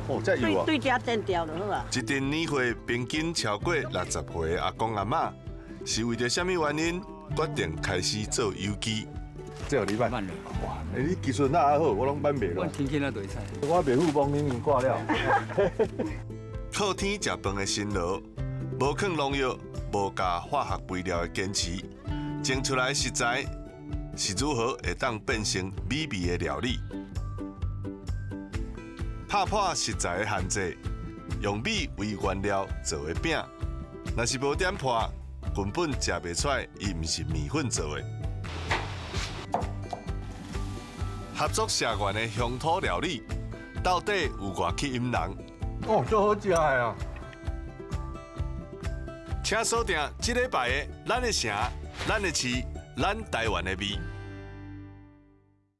哦，这有啊。对家电调就好啊。一阵年岁平均超过60岁的阿公阿嬷，是为着什么原因决定开始做油机？这有你办。慢了，哇，你技术那还好，我拢办袂了。我天天都对菜。我袂富帮你挂了。靠天食饭的辛劳，无放农药、无加化学肥料的坚持，种出来的食材是如何会当变成美味的料理？打破食材的限制，用米为原料做的饼，若是无点破，根本食袂出来，伊毋是面粉做的。合作社员的乡土料理，到底有偌吸引人？哦，足好食的啊！请锁定这礼拜的咱的城、咱的市、咱台湾的味。